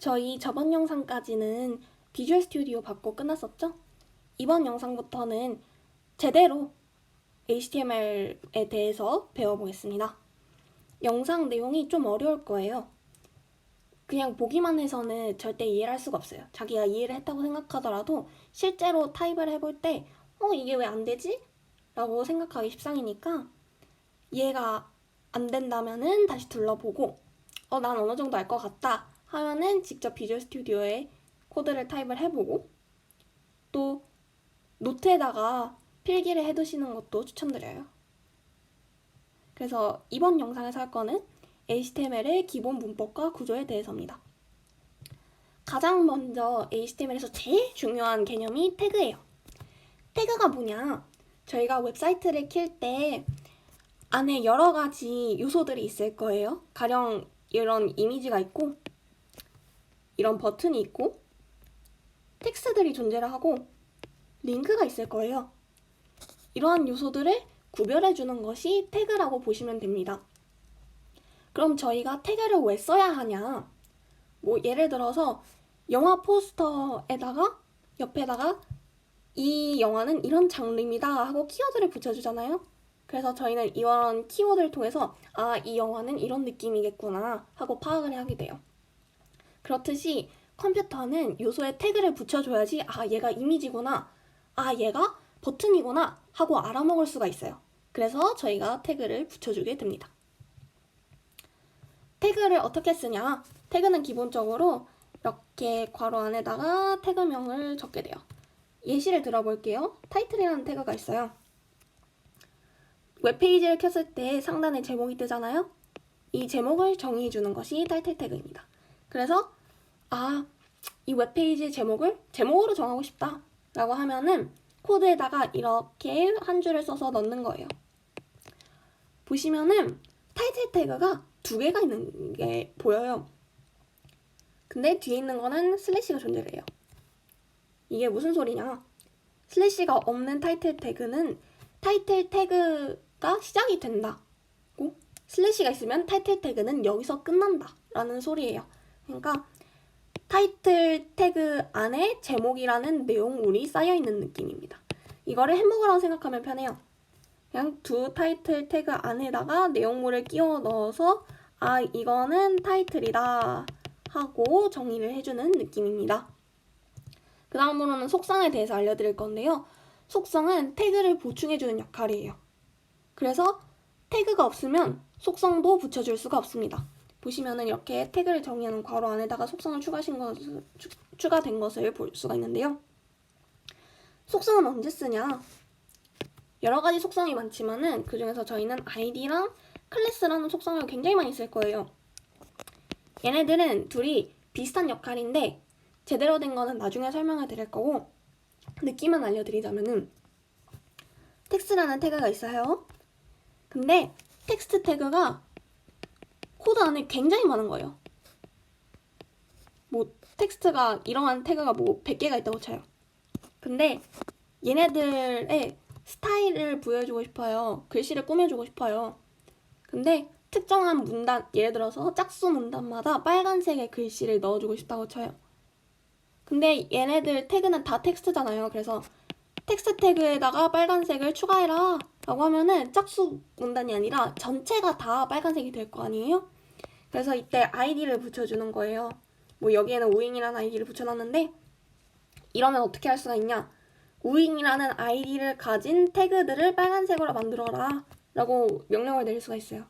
저희 저번 영상까지는 비주얼 스튜디오 받고 끝났었죠? 이번 영상부터는 제대로 HTML에 대해서 배워보겠습니다. 영상 내용이 좀 어려울 거예요. 그냥 보기만 해서는 절대 이해를 할 수가 없어요. 자기가 이해를 했다고 생각하더라도 실제로 타입을 해볼 때 이게 왜 안 되지? 라고 생각하기 십상이니까 이해가 안 된다면은 다시 둘러보고 난 어느 정도 알 것 같다 하면은 직접 비주얼 스튜디오에 코드를 타입을 해보고 또 노트에다가 필기를 해두시는 것도 추천드려요. 그래서 이번 영상에서 할 거는 HTML의 기본 문법과 구조에 대해서입니다. 가장 먼저 HTML에서 제일 중요한 개념이 태그예요. 태그가 뭐냐? 저희가 웹사이트를 킬 때 안에 여러 가지 요소들이 있을 거예요. 가령 이런 이미지가 있고 이런 버튼이 있고 텍스트들이 존재를 하고 링크가 있을 거예요. 이러한 요소들을 구별해주는 것이 태그라고 보시면 됩니다. 그럼 저희가 태그를 왜 써야 하냐? 예를 들어서 영화 포스터에다가 옆에다가 이 영화는 이런 장르입니다 하고 키워드를 붙여주잖아요. 그래서 저희는 이런 키워드를 통해서 이 영화는 이런 느낌이겠구나 하고 파악을 하게 돼요. 그렇듯이 컴퓨터는 요소에 태그를 붙여줘야지 얘가 이미지구나, 얘가 버튼이구나 하고 알아먹을 수가 있어요. 그래서 저희가 태그를 붙여주게 됩니다. 태그를 어떻게 쓰냐? 태그는 기본적으로 이렇게 괄호 안에다가 태그명을 적게 돼요. 예시를 들어볼게요. 타이틀이라는 태그가 있어요. 웹페이지를 켰을 때 상단에 제목이 뜨잖아요. 이 제목을 정의해주는 것이 타이틀 태그입니다. 그래서 이 웹페이지 제목을 제목으로 정하고 싶다 라고 하면은 코드에다가 이렇게 한 줄을 써서 넣는 거예요. 보시면은 타이틀 태그가 두 개가 있는 게 보여요. 근데 뒤에 있는 거는 슬래시가 존재를 해요. 이게 무슨 소리냐? 슬래시가 없는 타이틀 태그는 타이틀 태그가 시작이 된다고, 슬래시가 있으면 타이틀 태그는 여기서 끝난다 라는 소리예요. 그러니까 타이틀 태그 안에 제목이라는 내용물이 쌓여있는 느낌입니다. 이거를 햄버거라고 생각하면 편해요. 그냥 두 타이틀 태그 안에다가 내용물을 끼워 넣어서 이거는 타이틀이다 하고 정의를 해주는 느낌입니다. 그 다음으로는 속성에 대해서 알려드릴 건데요. 속성은 태그를 보충해주는 역할이에요. 그래서 태그가 없으면 속성도 붙여줄 수가 없습니다. 보시면은 이렇게 태그를 정의하는 괄호 안에다가 속성을 추가된 것을 볼 수가 있는데요. 속성은 언제 쓰냐? 여러 가지 속성이 많지만은 그 중에서 저희는 id랑 클래스라는 속성을 굉장히 많이 쓸 거예요. 얘네들은 둘이 비슷한 역할인데 제대로 된 거는 나중에 설명을 드릴 거고, 느낌만 알려드리자면은 텍스트라는 태그가 있어요. 근데 텍스트 태그가 코드 안에 굉장히 많은 거예요. 텍스트가 이러한 태그가 100개가 있다고 쳐요. 근데 얘네들의 스타일을 부여해주고 싶어요. 글씨를 꾸며주고 싶어요. 근데 특정한 문단, 예를 들어서 짝수 문단마다 빨간색의 글씨를 넣어주고 싶다고 쳐요. 근데 얘네들 태그는 다 텍스트잖아요. 그래서 텍스트 태그에다가 빨간색을 추가해라 라고 하면은 짝수 문단이 아니라 전체가 다 빨간색이 될 거 아니에요? 그래서 이때 id를 붙여주는 거예요. 여기에는 우잉이라는 id를 붙여놨는데 이러면 어떻게 할 수가 있냐? 우잉이라는 id를 가진 태그들을 빨간색으로 만들어라 라고 명령을 내릴 수가 있어요.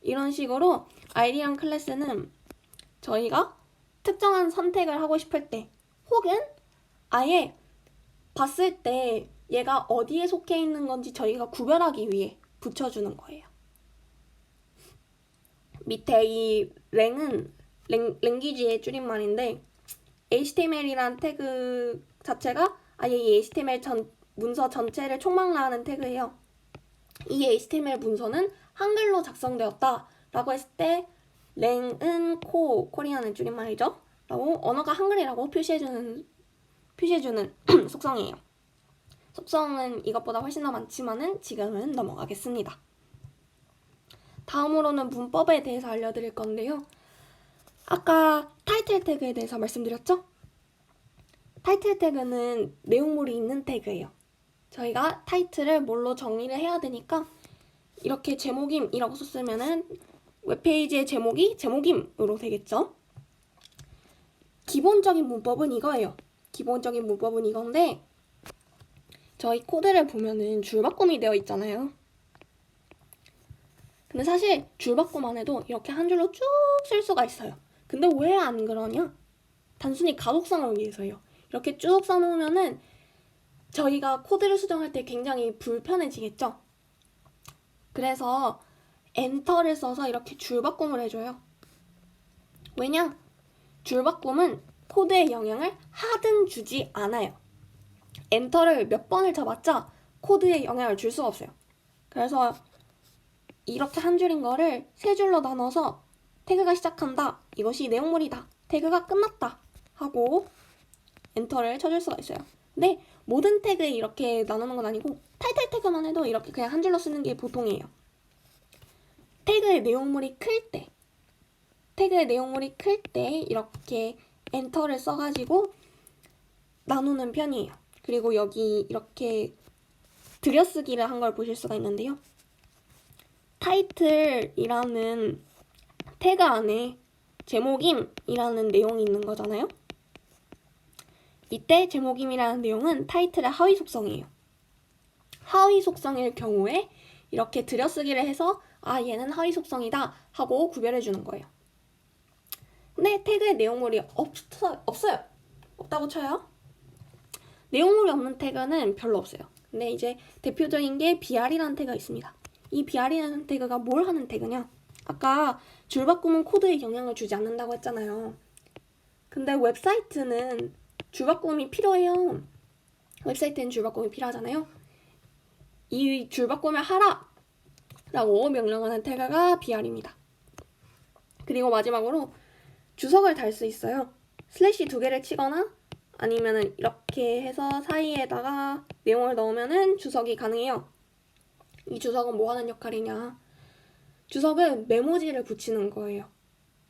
이런 식으로 id랑 클래스는 저희가 특정한 선택을 하고 싶을 때, 혹은 아예 봤을 때 얘가 어디에 속해 있는 건지 저희가 구별하기 위해 붙여주는 거예요. 밑에 이 랭은 랭귀지의 줄임말인데 HTML이란 태그 자체가 아예 이 HTML 문서 전체를 총망라하는 태그예요. 이 HTML 문서는 한글로 작성되었다 라고 했을 때 랭은 코리아는 줄임말이죠. 라고 언어가 한글이라고 표시해주는 속성이에요. 속성은 이것보다 훨씬 더 많지만은 지금은 넘어가겠습니다. 다음으로는 문법에 대해서 알려드릴 건데요. 아까 타이틀 태그에 대해서 말씀드렸죠? 타이틀 태그는 내용물이 있는 태그예요. 저희가 타이틀을 뭘로 정의를 해야 되니까 이렇게 제목임이라고 썼으면은 웹페이지의 제목이 제목임으로 되겠죠? 기본적인 문법은 이거예요. 기본적인 문법은 이건데 저희 코드를 보면은 줄바꿈이 되어 있잖아요. 근데 사실 줄바꿈 해도 이렇게 한 줄로 쭉 쓸 수가 있어요. 근데 왜 안 그러냐? 단순히 가독성을 위해서요. 이렇게 쭉 써놓으면은 저희가 코드를 수정할 때 굉장히 불편해지겠죠? 그래서 엔터를 써서 이렇게 줄바꿈을 해줘요. 왜냐? 줄바꿈은 코드에 영향을 하등 주지 않아요. 엔터를 몇 번을 쳐봤자 코드에 영향을 줄 수가 없어요. 그래서 이렇게 한 줄인 거를 세 줄로 나눠서 태그가 시작한다. 이것이 내용물이다. 태그가 끝났다. 하고 엔터를 쳐줄 수가 있어요. 근데 모든 태그에 이렇게 나누는 건 아니고 타이틀 태그만 해도 이렇게 그냥 한 줄로 쓰는 게 보통이에요. 태그의 내용물이 클 때 이렇게 엔터를 써가지고 나누는 편이에요. 그리고 여기 이렇게 들여쓰기를 한 걸 보실 수가 있는데요. 타이틀이라는 태그 안에 제목임이라는 내용이 있는 거잖아요. 이때 제목임이라는 내용은 타이틀의 하위 속성이에요. 하위 속성일 경우에 이렇게 들여쓰기를 해서 얘는 하위 속성이다 하고 구별해 주는 거예요. 근데 태그에 내용물이 없어요. 없다고 쳐요. 내용물이 없는 태그는 별로 없어요. 근데 이제 대표적인 게 br이라는 태그가 있습니다. 이 br이라는 태그가 뭘 하는 태그냐? 아까 줄바꿈은 코드에 영향을 주지 않는다고 했잖아요. 근데 웹사이트는 줄바꿈이 필요해요. 웹사이트는 줄바꿈이 필요하잖아요. 이 줄바꿈을 하라! 라고 명령하는 태그가 br입니다. 그리고 마지막으로 주석을 달 수 있어요. 슬래시 2개를 치거나 아니면은 이렇게 해서 사이에다가 내용을 넣으면은 주석이 가능해요. 이 주석은 뭐 하는 역할이냐? 주석은 메모지를 붙이는 거예요.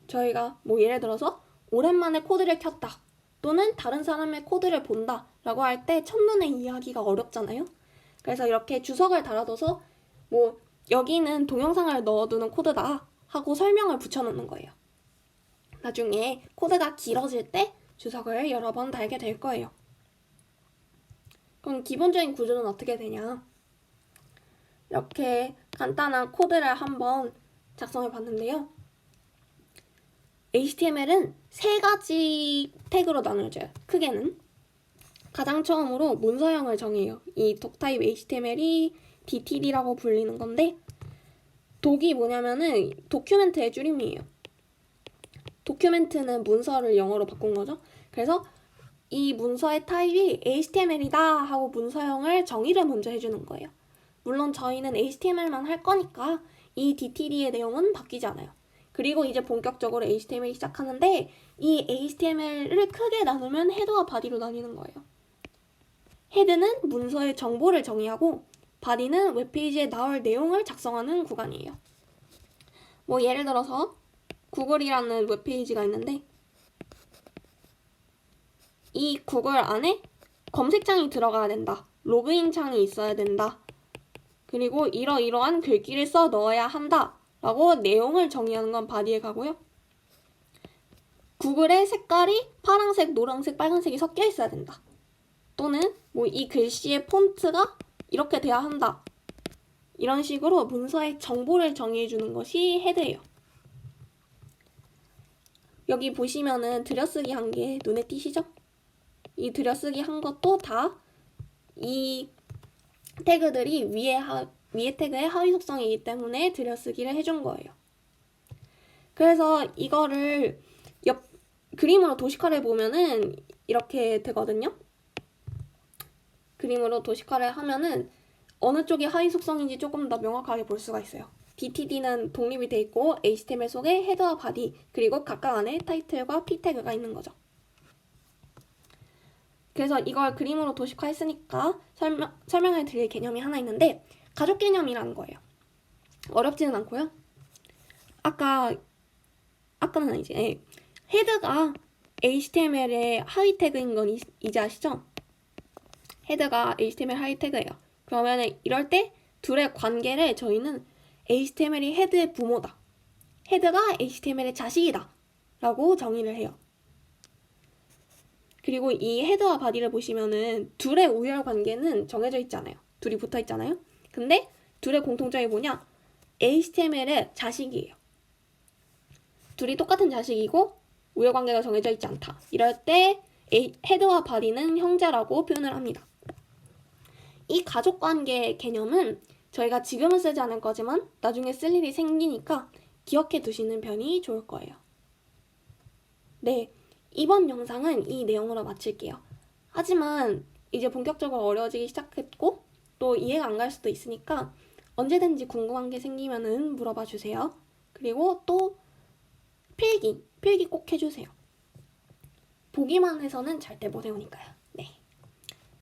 저희가 뭐 예를 들어서 오랜만에 코드를 켰다 또는 다른 사람의 코드를 본다 라고 할 때 첫눈에 이해하기가 어렵잖아요. 그래서 이렇게 주석을 달아둬서 뭐 여기는 동영상을 넣어두는 코드다 하고 설명을 붙여놓는 거예요. 나중에 코드가 길어질 때 주석을 여러 번 달게 될 거예요. 그럼 기본적인 구조는 어떻게 되냐? 이렇게 간단한 코드를 한번 작성해 봤는데요. HTML은 세 가지 태그로 나눠져요. 크게는. 가장 처음으로 문서형을 정해요. 이 독타입 HTML이 DTD라고 불리는 건데 독이 뭐냐면은 도큐멘트의 줄임이에요. 도큐멘트는 문서를 영어로 바꾼 거죠. 그래서 이 문서의 타입이 HTML이다 하고 문서형을 정의를 먼저 해주는 거예요. 물론 저희는 HTML만 할 거니까 이 DTD의 내용은 바뀌지 않아요. 그리고 이제 본격적으로 HTML이 시작하는데 이 HTML을 크게 나누면 헤더와 바디로 나뉘는 거예요. 헤드는 문서의 정보를 정의하고 바디는 웹페이지에 나올 내용을 작성하는 구간이에요. 뭐 예를 들어서 구글이라는 웹페이지가 있는데 이 구글 안에 검색창이 들어가야 된다. 로그인 창이 있어야 된다. 그리고 이러이러한 글귀를 써 넣어야 한다. 라고 내용을 정의하는 건 바디에 가고요. 구글의 색깔이 파란색, 노란색, 빨간색이 섞여 있어야 된다. 또는 뭐 이 글씨의 폰트가 이렇게 돼야 한다. 이런 식으로 문서의 정보를 정의해주는 것이 헤드예요. 여기 보시면은 들여쓰기 한 게 눈에 띄시죠? 이 들여쓰기 한 것도 다 이 태그들이 위에 태그의 하위 속성이기 때문에 들여쓰기를 해준 거예요. 그래서 이거를 그림으로 도식화를 보면은 이렇게 되거든요. 그림으로 도식화를 하면은 어느 쪽이 하위 속성인지 조금 더 명확하게 볼 수가 있어요. DTD는 독립이 돼 있고 HTML 속에 헤더와 바디 그리고 각각 안에 타이틀과 p 태그가 있는 거죠. 그래서 이걸 그림으로 도식화했으니까 설명을 드릴 개념이 하나 있는데 가족 개념이라는 거예요. 어렵지는 않고요. 아까는 아니지. 헤드가 HTML의 하위 태그인 건 이제 아시죠? 헤드가 HTML 하위 태그예요. 그러면 이럴 때 둘의 관계를 저희는 HTML이 헤드의 부모다. 헤드가 HTML의 자식이다. 라고 정의를 해요. 그리고 이 헤드와 바디를 보시면은 둘의 우열 관계는 정해져 있잖아요. 둘이 붙어 있잖아요. 근데 둘의 공통점이 뭐냐? HTML의 자식이에요. 둘이 똑같은 자식이고 우열 관계가 정해져 있지 않다. 이럴 때 헤드와 바디는 형제라고 표현을 합니다. 이 가족 관계 개념은 저희가 지금은 쓰지 않을 거지만 나중에 쓸 일이 생기니까 기억해 두시는 편이 좋을 거예요. 네, 이번 영상은 이 내용으로 마칠게요. 하지만 이제 본격적으로 어려워지기 시작했고 또 이해가 안 갈 수도 있으니까 언제든지 궁금한 게 생기면은 물어봐 주세요. 그리고 또 필기 꼭 해주세요. 보기만 해서는 절대 못 외우니까요. 네.